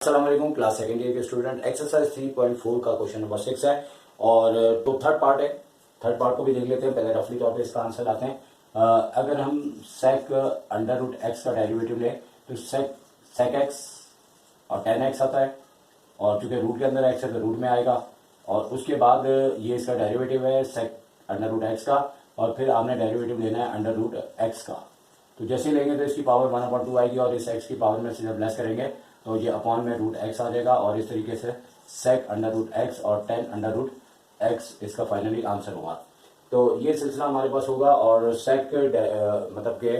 अस्सलाम वालेकुम class second year के स्टूडेंट। एक्सरसाइज 3.4 का क्वेश्चन नंबर 6 है और तो थर्ड पार्ट है। थर्ड पार्ट को भी देख लेते हैं। पहले रफली तौर पे इसका आंसर आते हैं। अगर हम सेक अंडर रूट एक्स का डेरिवेटिव लें तो सेक एक्स और टेन एक्स आता है और चूंकि रूट के अंदर एक्स है तो रूट में आएगा और उसके बाद ये इसका डेरिवेटिव है सेक अंडर रूट एक्स का और फिर आपने डेरिवेटिव लेना है अंडर रूट एक्स का। तो जैसे लेंगे तो इसकी पावर 1/2 आएगी और इस एक्स की पावर में से जब लेस करेंगे तो ये अपॉन में रूट एक्स आ जाएगा और इस तरीके से सेक अंडर रूट एक्स और टेन अंडर रूट एक्स इसका फाइनली आंसर होगा। तो ये सिलसिला हमारे पास होगा और सेक मतलब के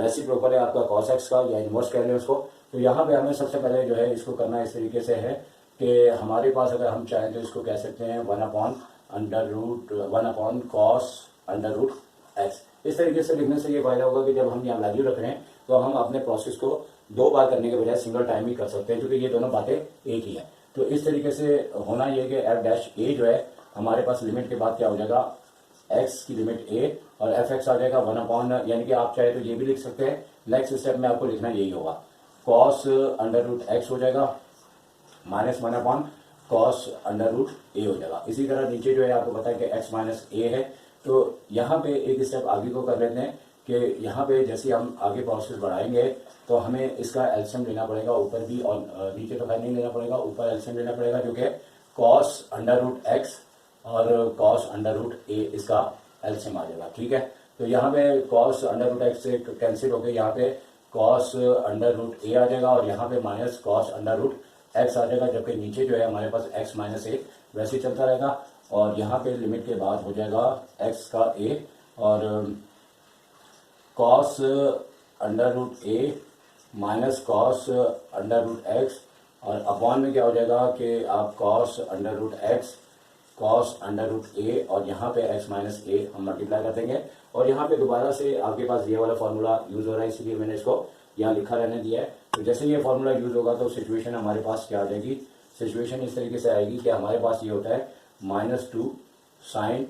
रेसिप्रोकल है आपका कॉस एक्स का या इनवर्स कह लें उसको। तो यहाँ पे हमें सबसे पहले जो है इसको करना इस तरीके से है कि हमारे पास अगर हम चाहें तो इसको कह सकते हैं 1/1 कॉस अंडर रूट एक्स। इस तरीके से लिखने से ये फायदा होगा कि जब हम यहाँ वैल्यू रख रहे हैं तो हम अपने प्रोसेस को दो बार करने के बजाय सिंगल टाइम ही कर सकते हैं क्योंकि ये दोनों बातें एक ही है। तो इस तरीके से होना ये कि एफ डैश ए जो है हमारे पास लिमिट के बाद क्या हो जाएगा एक्स की लिमिट ए और एफ एक्स आ जाएगा 1/, यानी कि आप चाहे तो ये भी लिख सकते हैं। नेक्स्ट स्टेप में आपको लिखना यही होगा कॉस अंडर रूट एक्स हो जाएगा माइनस 1/, कॉस अंडर रूट ए हो जाएगा। इसी तरह नीचे जो है आपको पता है कि एक्स माइनस ए है। तो यहाँ पे एक स्टेप आगे को कर लेते हैं कि यहाँ पे जैसे हम आगे प्रोसेस बढ़ाएंगे तो हमें इसका एलसीएम लेना पड़ेगा ऊपर भी और नीचे तो खैर नहीं लेना पड़ेगा, ऊपर एलसीएम लेना पड़ेगा जो कि कॉस अंडर रूट एक्स और कॉस अंडर रूट ए इसका एलसीएम आ जाएगा। ठीक है, तो यहाँ पे कॉस अंडर रूट एक्स से कैंसिल हो गए, यहाँ पे कॉस अंडर रूट ए आ जाएगा और यहाँ पे minus cos under root x आ जाएगा, जबकि नीचे जो है हमारे पास एक्स माइनस ए वैसे चलता रहेगा और यहाँ पे लिमिट के बाद हो जाएगा एक्स का ए और cos under root a minus cos under root x और अपॉन में क्या हो जाएगा कि आप cos under root x cos under root a और यहाँ पे एक्स माइनस ए हम मल्टीप्लाई कर देंगे और यहाँ पे दोबारा से आपके पास ये वाला फॉर्मूला यूज हो रहा है, इसलिए मैंने इसको यहाँ लिखा रहने दिया है। तो जैसे ये फॉर्मूला यूज होगा तो सिचुएशन हमारे पास क्या आ जाएगी, सिचुएशन इस तरीके से आएगी कि हमारे पास ये होता है -2 साइन,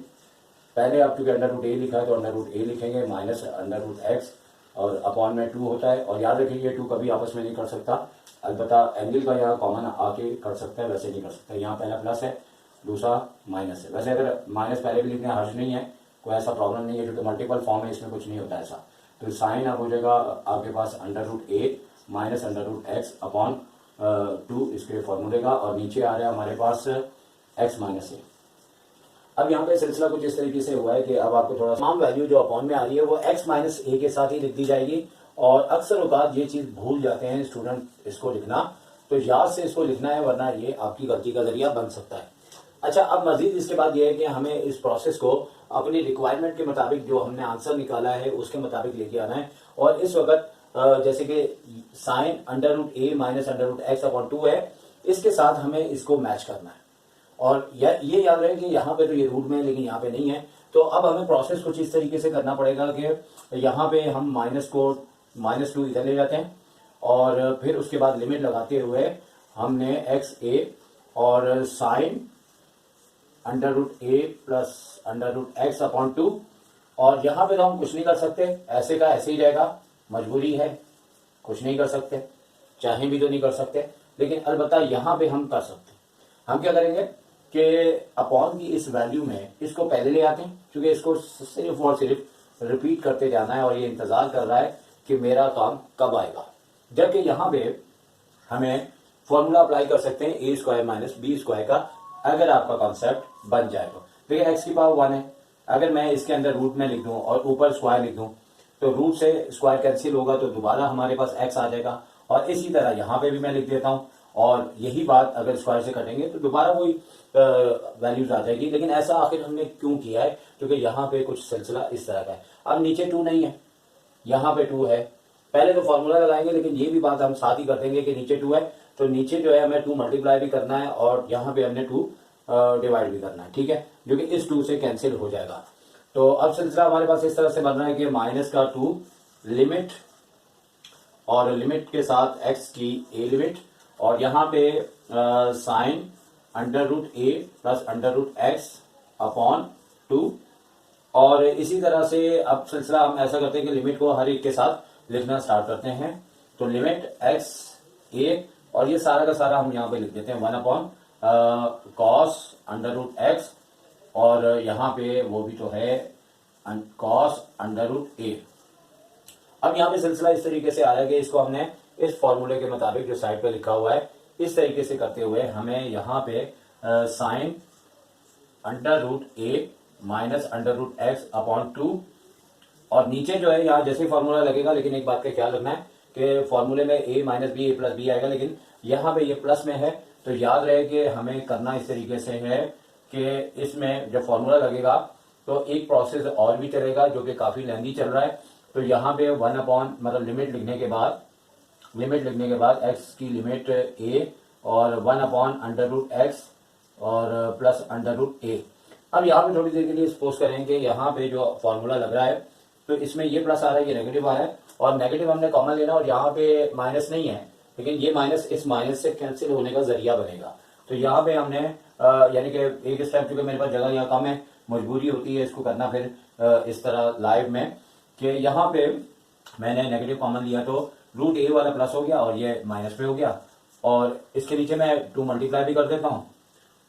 पहले आप चूंकि अंडर रूट ए लिखा है तो अंडर रूट ए लिखेंगे माइनस अंडर रूट एक्स और अपॉन में 2 होता है और याद रखिए ये 2 कभी आपस में नहीं कर सकता, अलबत्ता एंगल का यहाँ कॉमन आके कर सकता है, वैसे नहीं कर सकता। यहाँ पहला प्लस है दूसरा माइनस है। वैसे अगर माइनस पहले भी लिखने हर्ज नहीं है, कोई ऐसा प्रॉब्लम नहीं है क्योंकि मल्टीपल फॉर्म है, इसमें कुछ नहीं होता ऐसा। तो साइन अब हो जाएगा आपके पास under root a minus under root x upon 2 इसके फॉर्मूले का और नीचे आ रहा है हमारे पास एक्स माइनस ए। अब यहाँ पे सिलसिला कुछ इस तरीके से हुआ है कि अब आपको थोड़ा तमाम वैल्यू जो अपॉन में आ रही है वो एक्स माइनस ए के साथ ही लिख दी जाएगी और अक्सर औकात ये चीज भूल जाते हैं स्टूडेंट इसको लिखना, तो याद से इसको लिखना है वरना ये आपकी गलती का जरिया बन सकता है। अच्छा, अब मजीद इसके बाद ये है कि हमें इस प्रोसेस को अपनी रिक्वायरमेंट के मुताबिक जो हमने आंसर निकाला है उसके मुताबिक लेके आना है और इस वक्त जैसे कि sine under root a minus under root x upon 2 है, इसके साथ हमें इसको मैच करना है और ये याद रहे कि यहाँ पे तो ये रूट में है लेकिन यहाँ पे नहीं है। तो अब हमें प्रोसेस कुछ इस तरीके से करना पड़ेगा कि यहाँ पे हम -2 इधर ले जाते हैं और फिर उसके बाद लिमिट लगाते हुए हमने एक्स ए और sine under root a plus under root x upon 2 और यहाँ पे तो हम कुछ नहीं कर सकते, ऐसे का ऐसे ही रहेगा, मजबूरी है, कुछ नहीं कर सकते, चाहे भी तो नहीं कर सकते, लेकिन अलबत्ता यहाँ पे हम कर सकते हैं। हम क्या करेंगे कि अपॉन की इस वैल्यू में इसको पहले ले आते हैं क्योंकि इसको सिर्फ और सिर्फ रिपीट करते जाना है और ये इंतजार कर रहा है कि मेरा काम कब आएगा, जबकि यहाँ पे हमें फॉर्मूला अप्लाई कर सकते हैं ए स्क्वायर माइनस बी स्क्वायर का, अगर आपका कॉन्सेप्ट बन जाए तो। देखिए एक्स की पावर 1 है, अगर मैं इसके अंदर रूट में लिख दूं और ऊपर स्क्वायर लिख दूं तो रूट से स्क्वायर कैंसिल होगा तो दोबारा हमारे पास एक्स आ जाएगा और इसी तरह यहाँ पे भी मैं लिख देता हूँ और यही बात अगर स्क्वायर से कटेंगे तो दोबारा वही वैल्यूज आ जाएगी। लेकिन ऐसा आखिर हमने क्यों किया है, क्योंकि यहाँ पे कुछ सिलसिला इस तरह का है। अब नीचे 2 नहीं है, यहाँ पे 2 है, पहले तो फॉर्मूला लगाएंगे लेकिन ये भी बात हम साथ ही कर देंगे कि नीचे 2 है तो नीचे जो है हमें 2 मल्टीप्लाई भी करना है और यहाँ पे हमने 2 डिवाइड भी करना है। ठीक है, जो कि इस 2 से कैंसिल हो जाएगा। तो अब सिलसिला हमारे पास इस तरह से बन रहा है कि माइनस का 2 लिमिट और लिमिट के साथ एक्स की ए लिमिट और यहाँ पे sine under root a plus under root x upon 2 और इसी तरह से अब सिलसिला हम ऐसा करते हैं कि लिमिट को हर एक के साथ लिखना स्टार्ट करते हैं। तो लिमिट एक्स ए और ये सारा का सारा हम यहाँ पे लिख देते हैं 1 कॉस अंडर रूट एक्स, और यहाँ पे वो भी तो है कॉस अंडर रूट ए। अब यहाँ पे सिलसिला इस तरीके से आ रहा है कि इसको हमने इस फॉर्मूले के मुताबिक जो साइड पे लिखा हुआ है इस तरीके से करते हुए हमें यहाँ पे sine under root a minus under root x upon 2, और नीचे जो है यहाँ जैसे फॉर्मूला लगेगा, लेकिन एक बात का ख्याल रखना है कि फॉर्मूले में a minus B A plus B आएगा, लेकिन यहाँ पे ये प्लस में है, तो याद रहे कि हमें करना इस तरीके से है कि इसमें जब फॉर्मूला लगेगा तो एक प्रोसेस और भी चलेगा जो कि काफी लेंदी चल रहा है। तो यहाँ पे 1 अपॉन मतलब लिमिट लिखने के बाद x की लिमिट a और 1 अपॉन अंडर रूट एक्स और प्लस अंडर रूट ए। अब यहाँ पे थोड़ी देर के लिए सपोज करें कि यहाँ पे जो फॉर्मूला लग रहा है तो इसमें ये प्लस आ रहा है, ये नेगेटिव आ रहा है, और नेगेटिव हमने कॉमन लेना, और यहाँ पे माइनस नहीं है, लेकिन ये माइनस इस माइनस से कैंसिल होने का जरिया बनेगा। तो यहाँ पे हमने यानी कि एक स्टेप, चूंकि मेरे पास जगह यहाँ कम है, मजबूरी होती है इसको करना फिर इस तरह लाइव में, कि यहाँ पे मैंने नेगेटिव कॉमन लिया तो रूट ए वाला प्लस हो गया और ये माइनस पे हो गया, और इसके नीचे मैं 2 मल्टीप्लाई भी कर देता हूँ,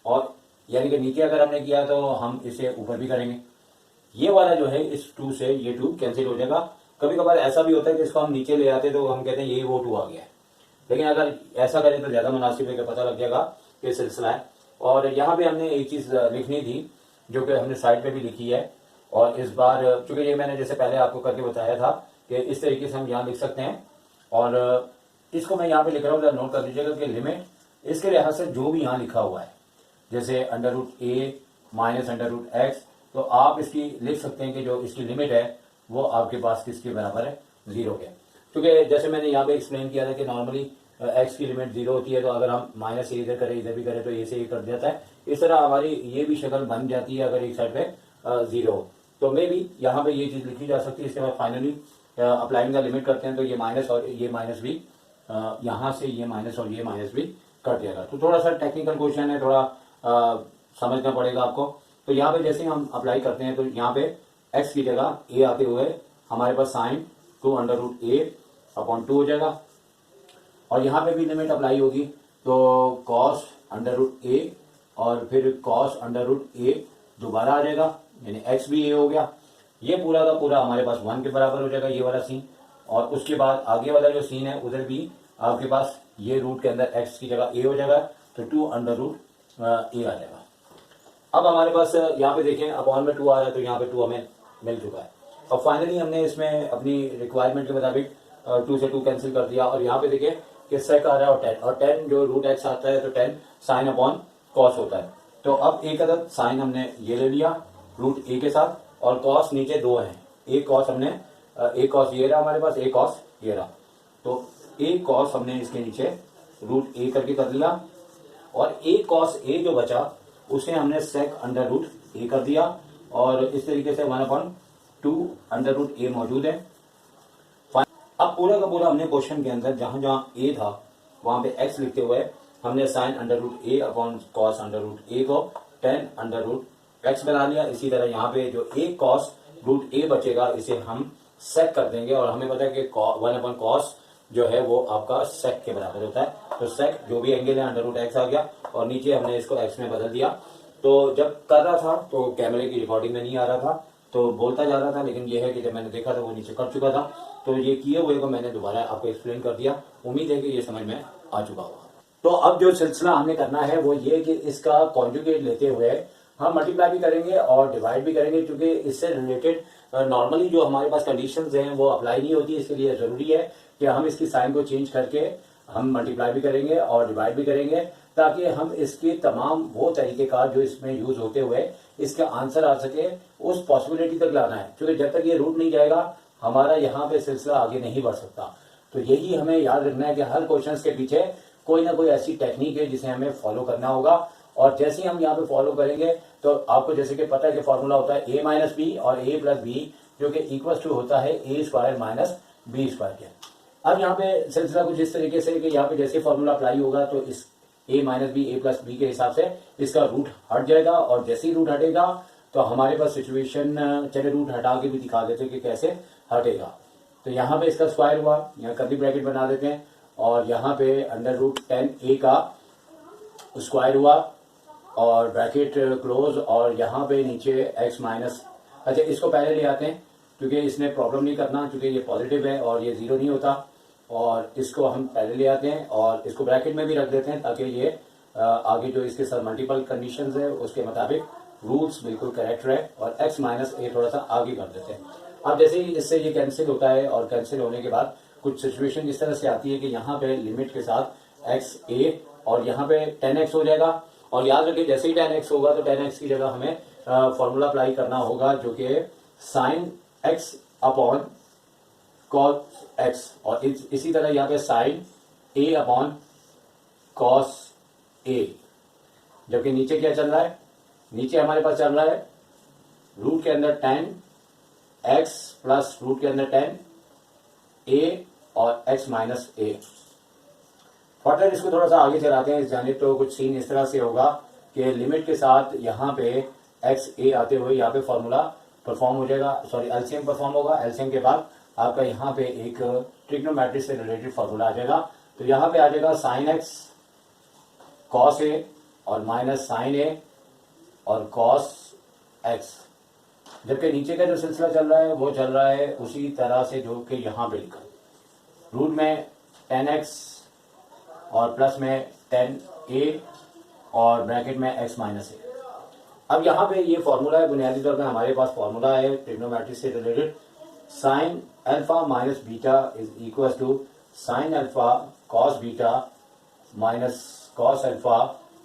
और यानी कि नीचे अगर हमने किया तो हम इसे ऊपर भी करेंगे। ये वाला जो है इस 2 से ये 2 कैंसिल हो जाएगा। कभी कभार ऐसा भी होता है कि इसको हम नीचे ले आते तो हम कहते हैं ये वो 2 आ गया है, लेकिन अगर ऐसा करें तो ज्यादा मुनासिब है कि पता लग जाएगा कि सिलसिला है। और यहाँ पे हमने एक चीज लिखनी थी जो कि हमने साइड पे भी लिखी है, और इस बार चूंकि ये मैंने जैसे पहले आपको करके बताया था कि इस तरीके से हम यहाँ लिख सकते हैं, और इसको मैं यहाँ पे लिख रहा हूँ, नोट कर लीजिएगा कि लिमिट इसके लिहाज से जो भी यहाँ लिखा हुआ है, जैसे under root a minus under root x, तो आप इसकी लिख सकते हैं कि जो इसकी लिमिट है वो आपके पास किसके बराबर है, 0 के। क्योंकि जैसे मैंने यहाँ पे एक्सप्लेन किया था कि नॉर्मली एक्स की लिमिट 0 होती है, तो अगर हम माइनस ए इधर करें इधर भी करें तो ए से ए कट जाता है, इस तरह हमारी ये भी शक्ल बन जाती है अगर एक साइड पे 0 हो। तो मे भी यहाँ पे ये चीज लिखी जा सकती है। इसके बाद फाइनली अप्लाइंग का लिमिट करते हैं तो ये माइनस और ये माइनस भी यहाँ से ये माइनस और ये माइनस भी कट जाएगा। तो थोड़ा सा टेक्निकल क्वेश्चन है, थोड़ा समझना पड़ेगा आपको। तो यहाँ पे जैसे हम अप्लाई करते हैं तो यहाँ पे x की जगह a आते हुए हमारे पास साइन 2 अंडर रूट ए अपॉन 2 हो जाएगा, और यहाँ पे भी लिमिट अप्लाई होगी तो cos अंडर रूट ए और फिर cos अंडर रूट ए दोबारा आ जाएगा, यानी x भी a हो गया। ये पूरा का पूरा हमारे पास 1 के बराबर हो जाएगा ये वाला सीन, और उसके बाद आगे वाला जो सीन है उधर भी आपके पास ये रूट के अंदर x की जगह a हो जाएगा, तो 2 अंडर रूट ए आ जाएगा। अब हमारे पास यहाँ पे देखें अपॉन में 2 आ रहा है, तो यहाँ पे 2 हमें मिल चुका है। और फाइनली हमने इसमें अपनी रिक्वायरमेंट के मुताबिक 2 से 2 कैंसिल कर दिया, और यहाँ पे देखें कि सेक आ रहा है और 10 जो रूट एक्स आता है तो 10 साइन अपॉन कॉस होता है। तो अब एक अदद साइन हमने ये ले लिया रूट ए के साथ, और कॉस नीचे 2 हैं, एक कॉस हमने एक कॉस ये रहा हमारे पास, एक कॉस ये रहा, तो एक कॉस हमने इसके नीचे रूट ए करके कर लिया, और एक कॉस ए जो बचा उसे हमने सेक अंडर रूट ए कर दिया, और इस तरीके से 1/2 अंडर रूट ए मौजूद है। अब पूरा का पूरा हमने क्वेश्चन के अंदर जहां जहां ए था वहां पे एक्स लिखते हुए हमने साइन अंडर रूट ए अपॉन कॉस अंडर रूट ए को 10 अंडर रूट एक्स बना लिया। इसी तरह यहाँ पे जो एक कॉस रूट ए बचेगा इसे हम सेक कर देंगे, और हमें पता है कि 1/cos जो है वो आपका सेक के बराबर होता है, तो सेक जो भी एंगल है अंडर रूट एक्स आ गया, और नीचे हमने इसको एक्स में बदल दिया। तो जब कर रहा था तो कैमरे की रिकॉर्डिंग में नहीं आ रहा था, तो बोलता जा रहा था, लेकिन यह है कि जब मैंने देखा था वो नीचे कर चुका था, तो ये किए हुए को मैंने दोबारा आपको एक्सप्लेन कर दिया। उम्मीद है कि ये समझ में आ चुका होगा। तो अब जो सिलसिला हमें करना है वो ये कि इसका कॉन्जुगेट लेते हुए हम मल्टीप्लाई भी करेंगे और डिवाइड भी करेंगे, क्योंकि इससे रिलेटेड नॉर्मली जो हमारे पास कंडीशंस हैं वो अप्लाई नहीं होती। इसके लिए जरूरी है कि हम इसकी साइन को चेंज करके हम मल्टीप्लाई भी करेंगे और डिवाइड भी करेंगे, ताकि हम इसके तमाम वो तरीकेकार जो इसमें यूज होते हुए इसका आंसर आ सके उस पॉसिबिलिटी तक लाना है, क्योंकि जब तक ये रूट नहीं जाएगा हमारा यहाँ पे सिलसिला आगे नहीं बढ़ सकता। तो यही हमें याद रखना है कि हर क्वेश्चन के पीछे कोई ना कोई ऐसी टेक्निक है जिसे हमें फॉलो करना होगा, और जैसे ही हम यहाँ पे फॉलो करेंगे तो आपको जैसे कि पता है कि फॉर्मूला होता है a माइनस बी और a प्लस बी, जो कि इक्वल टू होता है a square minus B square के। अब यहाँ पे सिलसिला कुछ इस तरीके से कि यहाँ पे जैसे फॉर्मूला अप्लाई होगा तो इस a minus B a plus B के हिसाब से इसका रूट हट जाएगा, और जैसे ही रूट हटेगा तो हमारे पास सिचुएशन, चले रूट हटा के भी दिखा देते कि कैसे हटेगा। तो यहाँ पे इसका स्क्वायर हुआ, यहाँ कर्ली ब्रैकेट बना देते हैं, और यहाँ पे अंडर रूट 10a का स्क्वायर हुआ और ब्रैकेट क्लोज और यहाँ पे नीचे x माइनस, अच्छा इसको पहले ले आते हैं क्योंकि इसमें प्रॉब्लम नहीं करना, क्योंकि ये पॉजिटिव है और ये ज़ीरो नहीं होता, और इसको हम पहले ले आते हैं और इसको ब्रैकेट में भी रख देते हैं ताकि ये आगे जो इसके साथ मल्टीपल कंडीशंस है उसके मुताबिक रूल्स बिल्कुल करेक्ट रहे, और x माइनस ए थोड़ा सा आगे कर देते हैं। अब जैसे ही इससे ये कैंसिल होता है और कैंसिल होने के बाद कुछ सिचुएशन इस तरह से आती है कि यहाँ पे लिमिट के साथ एक्स ए और यहाँ पे 10x हो जाएगा, और याद रखिए जैसे ही 10x होगा तो 10x की जगह हमें फॉर्मूला अप्लाई करना होगा जो कि sine x upon cos x, और इसी तरह यहाँ पे sine a upon cos a, जबकि नीचे क्या चल रहा है, नीचे हमारे पास चल रहा है रूट के अंदर 10x प्लस रूट के अंदर 10a और x माइनस a। फर्दर इसको थोड़ा सा आगे चलाते हैं इस जानिब, तो कुछ सीन इस तरह से होगा कि लिमिट के साथ यहाँ पे एक्स ए आते हुए यहाँ पे फॉर्मूला परफॉर्म हो जाएगा, सॉरी एलसीएम परफॉर्म होगा। एलसीएम के बाद आपका यहाँ पे एक ट्रिग्नोमेट्री से रिलेटेड फॉर्मूला आ जाएगा, तो यहाँ पे आ जाएगा साइन एक्स कॉस ए और माइनस साइन ए और कॉस एक्स, जबकि नीचे का जो सिलसिला चल रहा है वो चल रहा है उसी तरह से जो कि यहाँ पे लिखा, रूट में 10x और प्लस में 10a और ब्रैकेट में x माइनस ए। अब यहाँ पे ये फॉर्मूला है, बुनियादी तौर पे हमारे पास फॉर्मूला है ट्रिग्नोमेट्री से related, sine alpha minus beta is equal to sine alpha cos beta minus cos alpha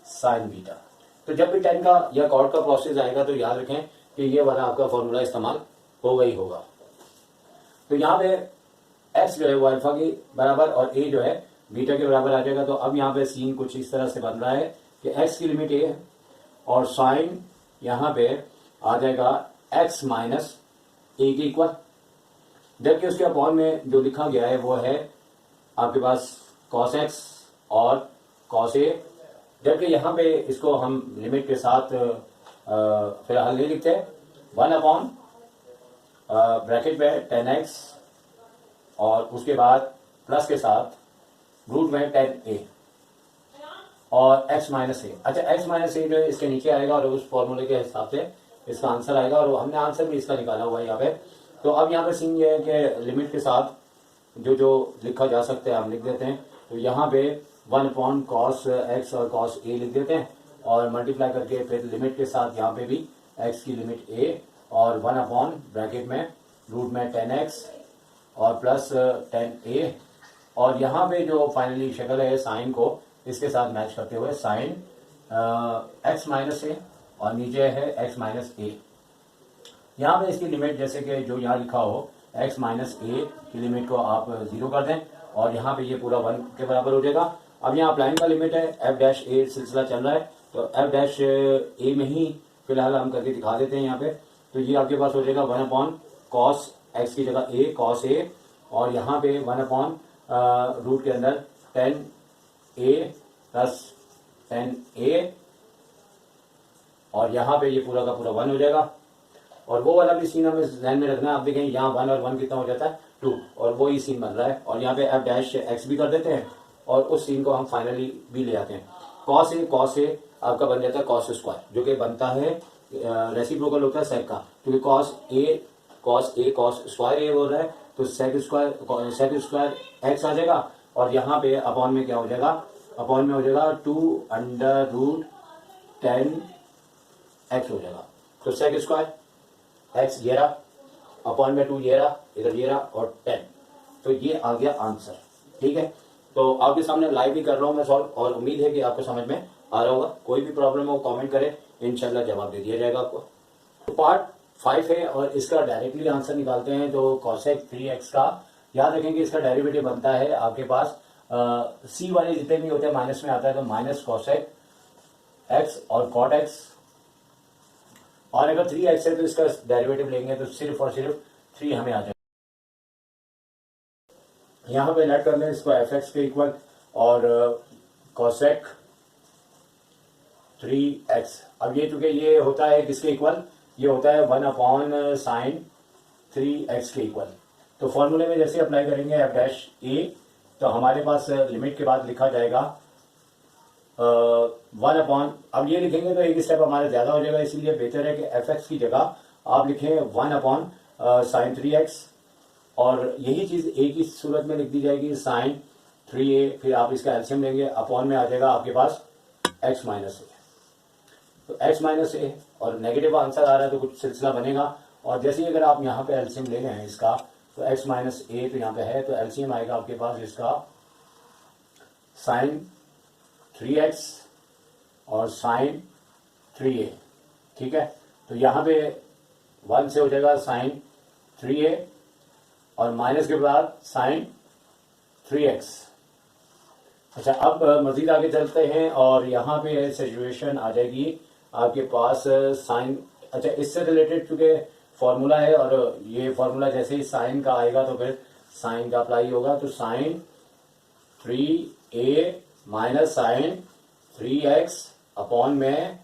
sine beta. तो जब भी 10 का या कॉट का प्रोसेस आएगा तो याद रखें कि ये वाला आपका फॉर्मूला इस्तेमाल होगा ही होगा। तो यहाँ पे x जो है वो अल्फा के बराबर और a जो है बीटा के बराबर आ जाएगा। तो अब यहाँ पे सीन कुछ इस तरह से बन रहा है कि x की लिमिट a है और साइन यहाँ पे आ जाएगा x माइनस ए के इक्वल, जबकि उसके अपॉन में जो लिखा गया है वो है आपके पास cos x और cos a, जबकि यहाँ पे इसको हम लिमिट के साथ फिलहाल नहीं लिखते, 1 अपॉन ब्रैकेट में 10x और उसके बाद प्लस के साथ रूट में 10a और x माइनस ए। अच्छा x माइनस ए जो है इसके नीचे आएगा और उस फॉर्मूले के हिसाब से इसका आंसर आएगा, और हमने आंसर भी इसका निकाला हुआ है यहाँ पे। तो अब यहाँ पे सीन ये है कि लिमिट के साथ जो जो लिखा जा सकता है हम लिख देते हैं। तो यहाँ पे 1 अपॉन कॉस एक्स और कॉस ए लिख देते हैं और मल्टीप्लाई करके फिर लिमिट के साथ यहाँ पे भी x की लिमिट a और 1 अपॉन ब्रैकेट में रूट में 10x और प्लस 10a, और यहाँ पे जो फाइनली शक्ल है साइन को इसके साथ मैच करते हुए साइन x माइनस ए और नीचे है x माइनस ए। यहाँ पे इसकी लिमिट जैसे कि जो यहाँ लिखा हो x माइनस ए की लिमिट को आप 0 कर दें और यहाँ पे ये पूरा 1 के बराबर हो जाएगा। अब यहाँ लाइन का लिमिट है f डैश ए सिलसिला चल रहा है, तो f डैश ए में ही फिलहाल हम करके दिखा देते हैं यहाँ पे। तो ये आपके पास हो जाएगा 1 अपॉन कॉस एक्स की जगह a कॉस a, और यहाँ पे 1 अपॉन रूट के अंदर 10a प्लस 10a, और यहाँ पे ये पूरा का पूरा 1 हो जाएगा। और वो वाला भी सीन हमें ध्यान में रखना है। आप देखें यहाँ 1 और 1 कितना हो जाता है 2, और वो ही सीन बन रहा है, और यहाँ पे f डैश एक्स भी कर देते हैं और उस सीन को हम फाइनली भी ले आते हैं। कॉस ए आपका बन जाता है कॉस स्क्वायर, जो कि बनता है रेसिप्रोकल होता है सेक का, क्योंकि कॉस स्क्वायर ए बोल रहा है, तो सेक स्क्वायर एक्स आ जाएगा, और यहाँ पे अपॉन में क्या हो जाएगा, अपॉन में हो जाएगा 2 अंडर रूट 10x हो जाएगा। तो सेक स्क्वायर एक्स ये रहा, अपॉन में 2 ये रहा, इधर ये रहा और 10, तो ये आ गया आंसर। ठीक है, तो आपके सामने लाइव भी कर रहा हूँ मैं सॉल्व, और उम्मीद है कि आपको समझ में आ रहा होगा। कोई भी प्रॉब्लम हो कमेंट करें, इंशाल्लाह जवाब दे दिया जाएगा आपको। तो पार्ट 5 है और इसका डायरेक्टली आंसर निकालते हैं। तो कॉसेक 3x का याद रखें कि इसका डेरिवेटिव बनता है आपके पास c वाले जितने भी होते हैं माइनस में आता है, तो माइनस कॉसेक x और कॉट x, और अगर 3x है तो इसका डेरिवेटिव लेंगे तो सिर्फ और सिर्फ 3 हमें आ जाएगा। यहाँ पे लेट कर लें इसको fx के इक्वल और कॉसेक 3x। अब ये चूंकि ये होता है किसके इक्वल, ये होता है 1 अपॉन साइन 3x के इक्वल। तो फॉर्मूले में जैसे अप्लाई करेंगे f डैश ए तो हमारे पास लिमिट के बाद लिखा जाएगा 1 अब ये लिखेंगे तो एक स्टेप हमारा ज्यादा हो जाएगा, इसीलिए बेहतर है कि एफ एक्स की जगह आप लिखें 1/sin3x, और यही चीज एक ही सूरत में लिख दी जाएगी sin3a, फिर आप इसका एलसीएम लेंगे, अपॉन में आ जाएगा आपके पास x माइनस ए। तो x माइनस ए और नेगेटिव आंसर आ रहा है तो कुछ सिलसिला बनेगा, और जैसे ही अगर आप यहाँ पे एलसीएम ले लें इसका, तो x माइनस ए तो यहाँ पे है, तो एलसीएम आएगा आपके पास इसका sin3x और sin3a। ठीक है, तो यहाँ पे 1 से हो जाएगा sin3a और माइनस के बाद sin3x। अच्छा, अब मजीद आगे चलते हैं और यहाँ पे सिचुएशन आ जाएगी आपके पास साइन। अच्छा, इससे रिलेटेड चूंकि फॉर्मूला है और ये फॉर्मूला जैसे ही साइन का आएगा तो फिर साइन का अप्लाई होगा, तो sin3a माइनस sin3x अपॉन में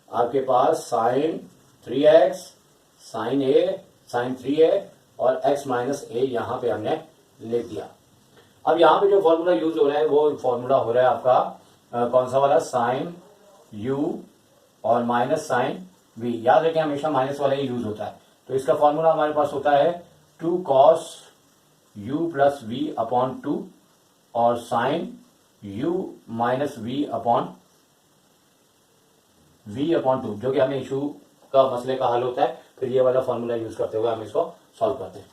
आपके पास sin3x sin3a और x माइनस ए यहाँ पे हमने लिख दिया। अब यहाँ पे जो फॉर्मूला यूज हो रहा है वो फॉर्मूला हो रहा है आपका कौन सा वाला, साइन u और माइनस साइन v। याद रखें हमेशा माइनस वाला ही यूज होता है, तो इसका फॉर्मूला हमारे पास होता है 2 cos u plus v upon 2 और sine u minus v upon 2, जो कि हमें इशू का मसले का हल होता है। फिर ये वाला फॉर्मूला यूज करते हुए हम इसको सॉल्व करते हैं।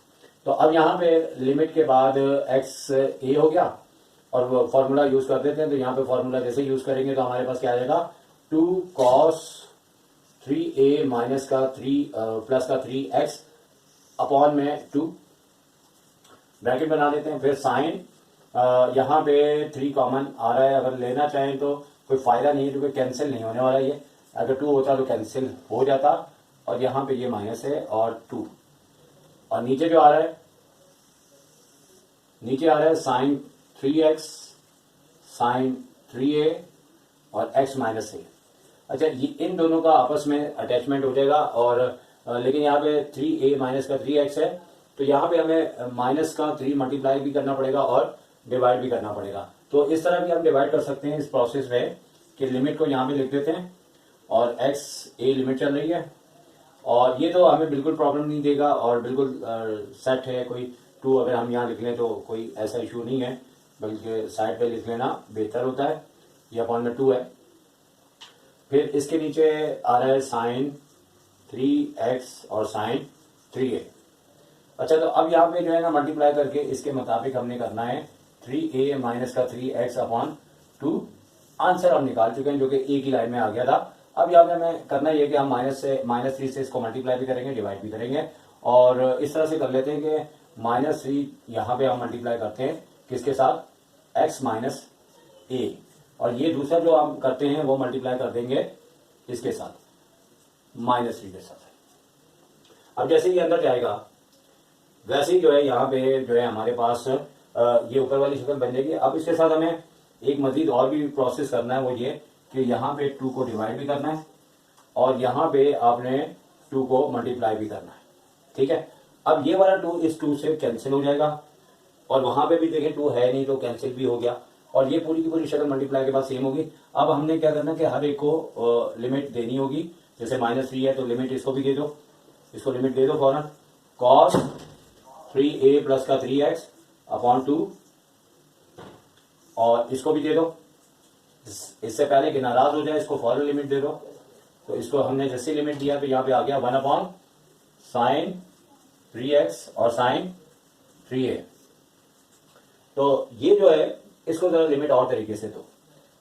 तो अब यहाँ पे लिमिट के बाद x a हो गया और फॉर्मूला यूज कर देते हैं, तो यहाँ पे फॉर्मूला जैसे यूज करेंगे तो हमारे पास क्या आ जाएगा, 2 cos 3a माइनस का 3 प्लस का 3x अपॉन में 2 ब्रैकेट बना देते हैं। फिर साइन यहाँ पे 3 कॉमन आ रहा है, अगर लेना चाहें तो कोई फायदा नहीं है क्योंकि कैंसिल नहीं होने वाला ये, अगर 2 होता तो कैंसिल हो जाता, और यहाँ पे ये माइनस है और 2, और नीचे जो आ रहा है, नीचे आ रहा है sin3x sin3a और x माइनस ए। अच्छा, ये इन दोनों का आपस में अटैचमेंट हो जाएगा, और लेकिन यहाँ पे 3a माइनस का 3x है, तो यहाँ पे हमें माइनस का 3 मल्टीप्लाई भी करना पड़ेगा और डिवाइड भी करना पड़ेगा। तो इस तरह भी हम डिवाइड कर सकते हैं इस प्रोसेस में कि लिमिट को यहाँ पे लिख देते हैं और x a लिमिट चल रही है, और ये तो हमें बिल्कुल प्रॉब्लम नहीं देगा और बिल्कुल सेट है। कोई 2 अगर हम यहाँ लिख लें तो कोई ऐसा इशू नहीं है, बल्कि साइड पे लिख लेना बेहतर होता है। ये अपॉन में 2 है। फिर इसके नीचे आ रहा है sin3x और sin3a। अच्छा, तो अब यहाँ पे जो है ना मल्टीप्लाई करके इसके मुताबिक हमने करना है 3a माइनस का 3x अपॉन 2। आंसर हम निकाल चुके हैं जो कि एक ही लाइन में आ गया था। अब यहाँ पे हमें करना ये कि हम -3 से इसको मल्टीप्लाई भी करेंगे, डिवाइड भी करेंगे, और इस तरह से कर लेते हैं कि -3 यहाँ पे हम मल्टीप्लाई करते हैं किसके साथ, x माइनस ए, और ये दूसरा जो हम करते हैं वो मल्टीप्लाई कर देंगे इसके साथ -3 के साथ। अब जैसे ही अंदर जाएगा वैसे ही जो है यहाँ पे जो है हमारे पास ये ऊपर वाली शक्ल बन जाएगी। अब इसके साथ हमें एक मजीद और भी प्रोसेस करना है, वो ये कि यहाँ पे 2 को डिवाइड भी करना है और यहाँ पे आपने 2 को मल्टीप्लाई भी करना है। ठीक है, अब ये वाला 2 इस 2 से कैंसिल हो जाएगा, और वहां पे भी देखें 2 है नहीं तो कैंसिल भी हो गया, और ये पूरी की पूरी शक्ल मल्टीप्लाई के बाद सेम होगी। अब हमने क्या करना कि हर एक को लिमिट देनी होगी, जैसे -3 है तो लिमिट इसको भी दे दो, इसको लिमिट दे दो फौरन, cos 3a प्लस का 3x अपॉन 2, और इसको भी दे दो। इससे पहले कि नाराज हो जाए इसको फौरन लिमिट दे दो, तो इसको हमने जैसे लिमिट दिया तो यहाँ पे आ गया 1/sin3x और sin3a। तो ये जो है इसको जरा लिमिट और तरीके से दो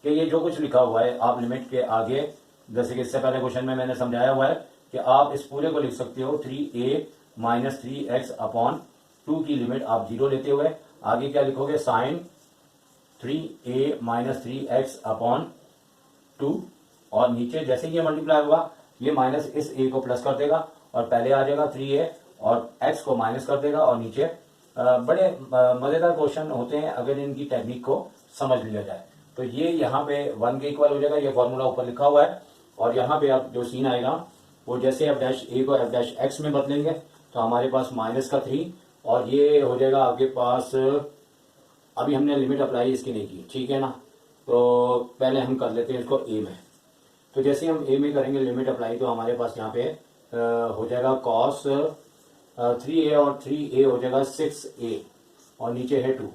कि ये जो कुछ लिखा हुआ है आप लिमिट के आगे, जैसे कि इससे पहले क्वेश्चन में मैंने समझाया हुआ है कि आप इस पूरे को लिख सकते हो 3a माइनस 3x अपॉन 2 की लिमिट आप 0 लेते हुए आगे क्या लिखोगे, sin 3a minus 3x upon 2, और नीचे जैसे ये मल्टीप्लाई होगा ये माइनस इस a को प्लस कर देगा और पहले आ जाएगा 3a और x को माइनस कर देगा, और नीचे बड़े मजेदार क्वेश्चन होते हैं अगर इनकी टेक्निक को समझ लिया जाए। तो ये यहाँ पे 1 के इक्वल हो जाएगा, ये फॉर्मूला ऊपर लिखा हुआ है, और यहाँ पे अब जो सीन आएगा वो जैसे f डैश a को f डैश x में बदलेंगे तो हमारे पास -3 और ये हो जाएगा आपके पास अभी हमने लिमिट अप्लाई इसकी नहीं की, ठीक है ना। तो पहले हम कर लेते हैं इसको ए में। तो जैसे हम ए में करेंगे लिमिट अप्लाई, तो हमारे पास यहाँ पे हो जाएगा कॉस 3a और 3a हो जाएगा 6a और नीचे है 2,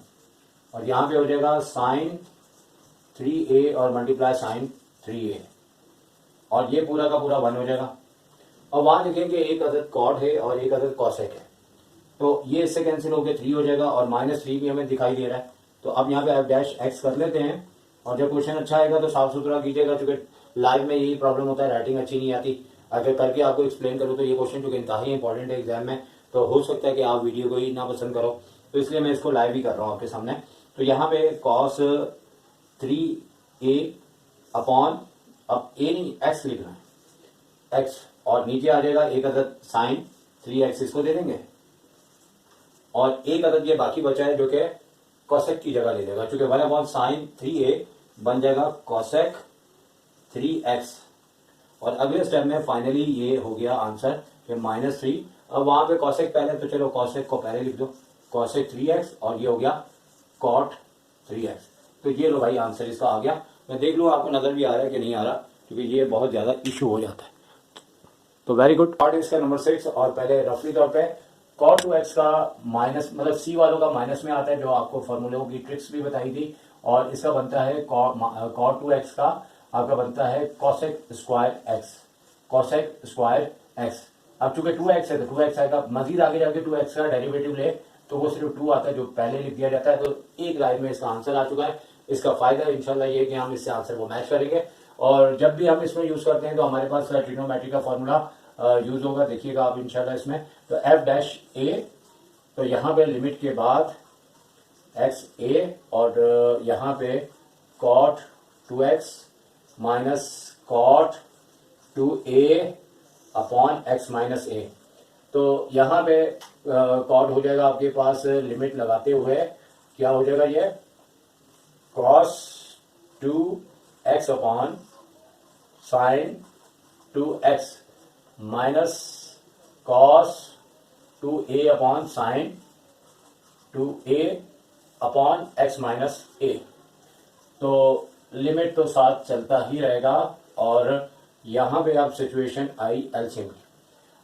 और यहाँ पे हो जाएगा साइन 3a और मल्टीप्लाई साइन 3a, और ये पूरा का पूरा 1 हो जाएगा। और वहां देखेंगे एक अदद कॉट है और एक अदद कॉसेक है, तो ये इससे कैंसिल होकर 3 हो जाएगा, और -3 भी हमें दिखाई दे रहा है। तो अब यहाँ पे f डैश x कर लेते हैं, और जब क्वेश्चन अच्छा आएगा तो साफ सुथरा कीजिएगा, क्योंकि लाइव में यही प्रॉब्लम होता है, राइटिंग अच्छी नहीं आती। अगर करके आपको एक्सप्लेन करूँ तो ये क्वेश्चन चूंकि इंतहाई इंपॉर्टेंट है एग्जाम में, तो हो सकता है कि आप वीडियो को ही ना पसंद करो, तो इसलिए मैं इसको लाइव ही कर रहा हूँ आपके सामने। तो यहाँ पे कॉस 3a अपॉन, अब a नहीं x लिखना है, x, और नीचे आ जाएगा एक अदद साइन 3x, इसको दे देंगे, और एक अदद ये बाकी बचा है जो कि कॉसेक की जगह ले लेगा, चूंकि 1 अपॉन साइन 3a बन जाएगा कॉसेक 3x। और अगले स्टेप में फाइनली ये हो गया आंसर कि -3। अब वहां पे कॉसेक पहले, तो चलो कॉसेक को पहले लिख दो, कॉसेक 3x, और ये हो गया कॉट 3x। तो ये लो भाई आंसर इसका आ गया। मैं देख लूँ आपको नजर भी आ रहा है कि नहीं आ रहा, क्योंकि ये बहुत ज्यादा इशू हो जाता है। तो वेरी गुड। कॉट इसका नंबर 6, और पहले रफली तौर पे कॉट 2x का माइनस, मतलब सी वालों का माइनस में आता है, जो आपको फॉर्मूलों की ट्रिक्स भी बताई थी, और इसका बनता है कॉट 2x का आपका बनता है cosec square x, cosec square x। अब चूंकि 2x है तो 2x आएगा, मजीद आगे जाके 2x का डेरिवेटिव ले तो वो सिर्फ 2 आता है, जो पहले लिख दिया जाता है। तो एक लाइन में इसका आंसर आ चुका है। इसका फायदा इंशाल्लाह ये है कि हम इससे आंसर को मैच करेंगे, और जब भी हम इसमें यूज करते हैं तो हमारे पास ट्रिग्नोमेट्री का फॉर्मूला यूज होगा, देखिएगा आप इंशाल्लाह इसमें। तो f डैश a, तो यहाँ पे लिमिट के बाद एक्स ए, और यहाँ पे cot 2x minus cot 2a upon x minus a। तो यहाँ पे कॉट हो जाएगा आपके पास लिमिट लगाते हुए, क्या हो जाएगा ये cos 2x upon sine 2x minus cos 2a upon sine 2a upon x minus a। तो लिमिट तो साथ चलता ही रहेगा, और यहाँ पे आप सिचुएशन आई एलसीएम की,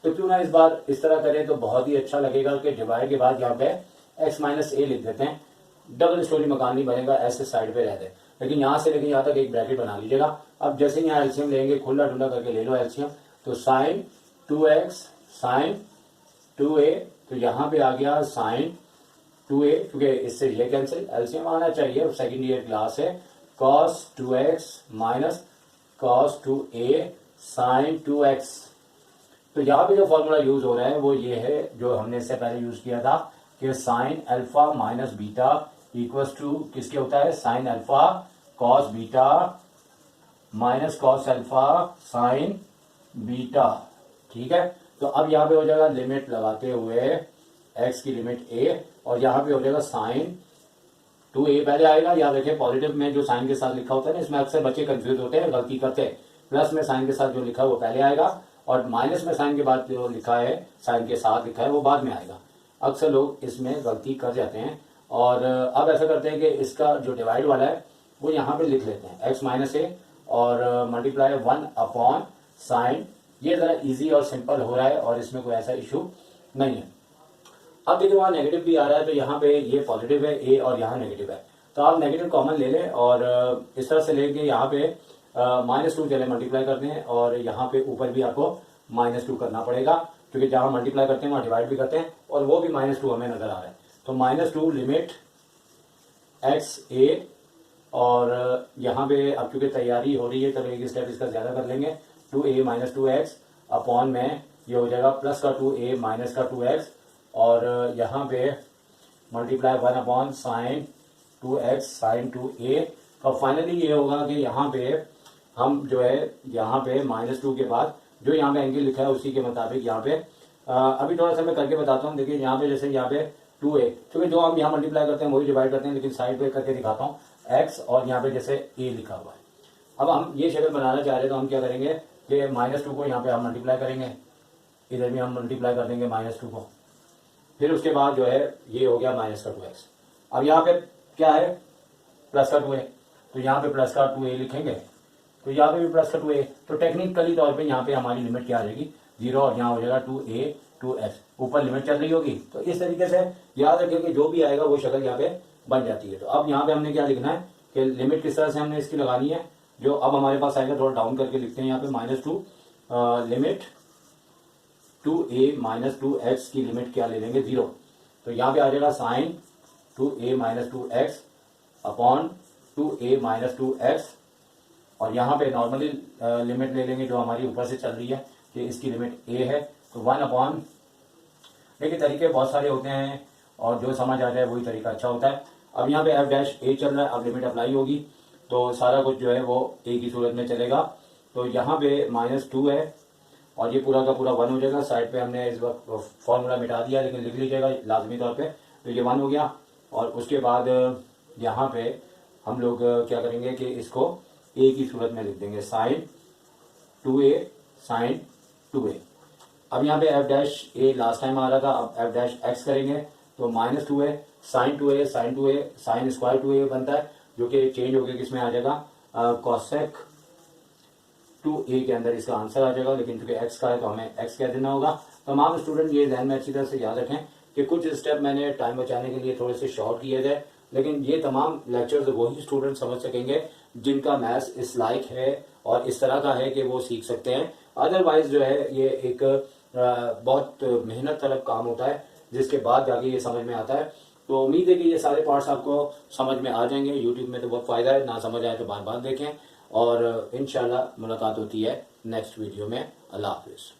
तो क्यों ना इस बार इस तरह करें, तो बहुत ही अच्छा लगेगा कि डिवाइड के बाद यहाँ पे x माइनस a लिख देते हैं। डबल स्टोरी मकान नहीं बनेगा, ऐसे साइड पे रहते हैं, लेकिन यहाँ से लेकिन यहाँ तक एक ब्रैकेट बना लीजिएगा। अब जैसे यहाँ एलसीएम लेंगे, खुला डुला करके ले लो एलसीएम, तो साइन 2x साइन 2a, तो यहाँ पे आ गया साइन 2a, क्योंकि इससे ये कैंसिल, एलसीएम आना चाहिए, सेकेंड ईयर क्लास है। cos 2x minus cos 2a sine 2x। तो यहाँ पे जो फॉर्मूला यूज हो रहा है वो ये है जो हमने इससे पहले यूज किया था, कि sine alpha minus beta equals to किसके होता है, sine alpha cos beta minus cos alpha sine beta, ठीक है। तो अब यहाँ पे हो जाएगा लिमिट लगाते हुए x की लिमिट a, और यहाँ पे हो जाएगा साइन 2a पहले आएगा। याद रखें पॉजिटिव में जो साइन के साथ लिखा होता है ना, इसमें अक्सर बच्चे कंफ्यूज होते हैं, गलती करते हैं। प्लस में साइन के साथ जो लिखा है वो पहले आएगा, और माइनस में साइन के बाद जो लिखा है, साइन के साथ लिखा है, वो बाद में आएगा। अक्सर लोग इसमें गलती कर जाते हैं, और अब ऐसा करते हैं कि इसका जो डिवाइड वाला है वो यहाँ पे लिख लेते हैं x माइनस a, और मल्टीप्लाई 1 अपॉन साइन। ये जरा इजी और सिंपल हो रहा है, और इसमें कोई ऐसा इशू नहीं है। अब देखिए वहाँ नेगेटिव भी आ रहा है, तो यहाँ पे ये पॉजिटिव है a और यहाँ नेगेटिव है, तो आप नेगेटिव कॉमन ले लें, और इस तरह से लेके यहाँ पे -2 चले मल्टीप्लाई करते हैं, और यहाँ पे ऊपर भी आपको -2 करना पड़ेगा, क्योंकि जहाँ मल्टीप्लाई करते हैं वहाँ डिवाइड भी करते हैं, और वो भी -2 हमें नजर आ रहा है। तो -2 लिमिट एक्स ए, और यहाँ पे अब क्योंकि तैयारी हो रही है, तो एक स्टेप इसका ज्यादा कर लेंगे, 2a माइनस 2x अपॉन में ये हो जाएगा प्लस का 2a माइनस का 2x, और यहाँ पे multiply 1 upon sine 2x sign 2a। और फाइनली ये होगा कि यहाँ पे हम जो है यहाँ पे -2 के बाद जो यहाँ पे एंगल लिखा है उसी के मुताबिक यहाँ पे अभी थोड़ा सा मैं करके बताता हूँ। देखिए यहाँ पे जैसे यहाँ पे 2a, क्योंकि जो हम यहाँ मल्टीप्लाई करते हैं वही डिवाइड करते हैं, लेकिन साइड पे करके दिखाता हूँ x, और यहाँ पे जैसे a लिखा हुआ है। अब हम ये शक्ल बनाना चाह रहे हैं, तो हम क्या करेंगे कि -2 को यहाँ पे हम मल्टीप्लाई करेंगे, इधर भी हम मल्टीप्लाई कर देंगे -2 को, फिर उसके बाद जो है ये हो गया माइनस का 2x। अब यहाँ पे क्या है, प्लस का 2a, तो यहाँ पे प्लस का 2a लिखेंगे, तो यहाँ पे भी प्लस का 2a, तो टेक्निकली तौर पे यहाँ पे हमारी लिमिट क्या आ जाएगी, 0, और यहाँ हो जाएगा 2a 2x, ऊपर लिमिट चल रही होगी। तो इस तरीके से याद रखें कि जो भी आएगा वो शक्ल यहाँ पे बन जाती है। तो अब यहाँ पे हमने क्या लिखना है कि लिमिट किस तरह से हमने इसकी लगानी है, जो अब हमारे पास आएगा थोड़ा डाउन करके लिखते हैं यहाँ पे -2 लिमिट 2a - 2x की लिमिट क्या ले लेंगे, 0, तो यहाँ पे आ जाएगा sign 2a - 2x upon 2a - 2x, और यहाँ पे नॉर्मली लिमिट ले लेंगे जो हमारी ऊपर से चल रही है कि इसकी लिमिट a है, तो 1 अपॉन, देखिए तरीके बहुत सारे होते हैं और जो समझ आ जाए वही तरीका अच्छा होता है। अब यहाँ पे f डैश a चल रहा है, अब लिमिट अप्लाई होगी तो सारा कुछ जो है वो a की सूरत में चलेगा। तो यहाँ पे -2 है और ये पूरा का पूरा 1 हो जाएगा। साइड पे हमने इस वक्त फॉर्मूला मिटा दिया, लेकिन लिख लीजिएगा लाजमी तौर पे। तो ये 1 हो गया, और उसके बाद यहाँ पे हम लोग क्या करेंगे कि इसको a की सूरत में लिख देंगे, साइन 2a साइन 2a। अब यहाँ पे f dash a last time आ रहा था, अब f डैश x करेंगे तो -2a sign 2a sign 2a sine square 2a बनता है, जो कि चेंज होकर किस में आ जाएगा, कॉसेक 2a के अंदर इसका आंसर आ जाएगा। लेकिन चूंकि x का है तो हमें x कह देना होगा। तमाम स्टूडेंट ये ध्यान में अच्छी तरह से याद रखें कि कुछ स्टेप मैंने टाइम बचाने के लिए थोड़े से शॉर्ट किए थे, लेकिन ये तमाम लेक्चर्स वही स्टूडेंट समझ सकेंगे जिनका मैथ्स इस लायक है और इस तरह का है कि वो सीख सकते हैं। अदरवाइज जो है ये एक बहुत मेहनत तलब काम होता है, जिसके बाद जाके ये समझ में आता है। तो उम्मीद है कि ये सारे पार्ट्स आपको समझ में आ जाएंगे। यूट्यूब में तो बहुत फ़ायदा है, ना समझ आए तो बार बार देखें, और इंशाल्लाह मुलाकात होती है नेक्स्ट वीडियो में। अल्लाह हाफिज़।